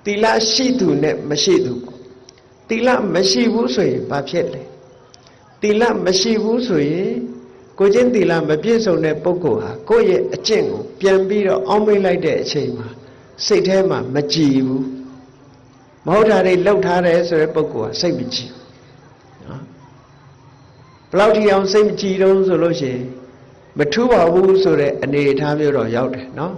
တီလာရှိသူနဲ့မရှိသူတီလာမရှိဘူးဆိုရင်ဘာဖြစ်လဲတီလာမရှိဘူးဆိုရင်ကိုချင်းတီလာမပြည့်စုံတဲ့ပုဂ္ဂိုလ်ဟာကိုယ့်ရဲ့အကျင့်ကိုပြန်ပြီးတော့အောင်းမေးလိုက်တဲ့အချိန်မှာစိတ်ထဲမှာမကြည်ဘူးမဟုတ်တာတွေလှုပ်ထားတယ်ဆိုတဲ့ပုဂ္ဂိုလ်ကစိတ်မကြည်နော်ဘယ်လောက်ထိအောင်စိတ်မကြည်တုံးဆိုလို့ရှိရင်မထူးပါဘူးဆိုတဲ့အနေအထားမျိုးတော့ရောက်တယ်နော်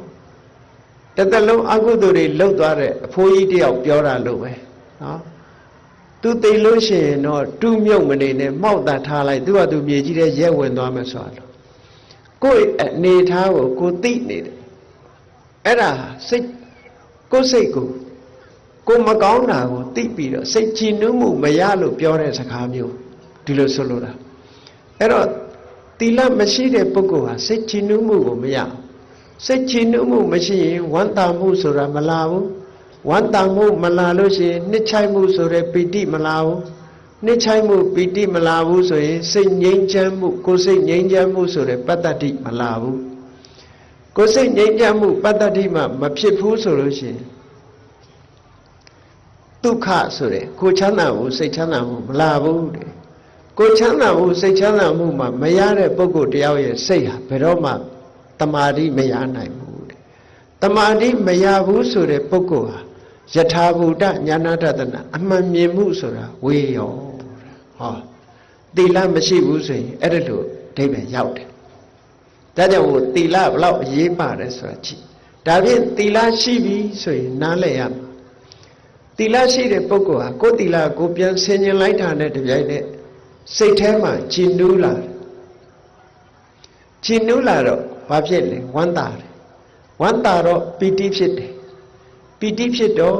တသက်လုံးအကုသိုလ်တွေလှုပ်သွားတဲ့အဖိုးကြီးတယောက်ပြောတာလို့ပဲနော်သူသိလို့ရှိရင်တော့တူးမြုပ်မနေနဲ့မှောက်တာထားလိုက်သူကသူမြေကြီးတဲ့ရဲဝင်သွားမယ်ဆိုတော့ကိုယ့်အနေထားကိုကိုသိနေတယ်အဲ့ဒါစိတ်ကိုယ်စိတ်ကိုမကောင်းတာကိုသိပြီးတော့စိတ်ကြည်နူးမှုမရလို့ပြောတဲ့စကားမျိုးဒီလိုဆိုလိုတာအဲ့တော့တီလမရှိတဲ့ပုဂ္ဂိုလ်ဟာစိတ်ကြည်နူးမှုကိုမရစိတ်ကြည်နူးမှုမရှိရင်ဝမ်းသာမှုဆိုတာမလာဘူးဝမ်းသာမှုမလာလို့ရှိရင်နှစ်ချိုက်မှုဆိုတဲ့ပီတိမလာဘူးနှစ်ချိုက်မှုပီတိမလာဘူးဆိုရင်စိတ်ငြိမ်းချမ်းမှုကိုယ်စိတ်ငြိမ်းချမ်းမှုဆိုတဲ့ပတ္တတိမလာဘူးကိုယ်စိတ်ငြိမ်းချမ်းမှုပတ္တတိမှမဖြစ်ဘူးဆိုလို့ရှိရင်ဒုက္ခဆိုတဲ့ကိုချမ်းသာမှုစိတ်ချမ်းသာမှုမလာဘူးတဲ့ကိုချမ်းသာမှုစိတ်ချမ်းသာမှုမှမရတဲ့ပုဂ္ဂိုလ်တယောက်ရဲ့စိတ်ဟာဘယ်တော့မှတမာတိမရနိုင်ဘူးတဲ့တမာတိမရဘူးဆိုတဲ့ပုဂ္ဂိုလ်ဟာယထာဘူတညာနာတနာအမှန်မြင်မှုဆိုတာဝေရောဟောသီလမရှိဘူးဆိုရင်အဲ့ဒါလိုအဓိပ္ပာယ်ရောက်တယ်ဒါကြောင့်ဟိုသီလဘလောက်အရေးပါတယ်ဆိုတာကြည့်ဒါဖြင့်သီလရှိပြီဆိုရင်နားလည်ရမှာသီလရှိတဲ့ပုဂ္ဂိုလ်ဟာကိုယ်သီလကိုပြန်ဆင်ញင်လိုက်တာနဲ့တပြိုင်နက်စိတ်ထဲမှာကြည်နူးလာတယ်ကြည်နူးလာတော့ဘာဖြစ်လဲဝမ်းသာတယ်ဝမ်းသာတော့ပီတိဖြစ်တယ်ပီတိဖြစ်တော့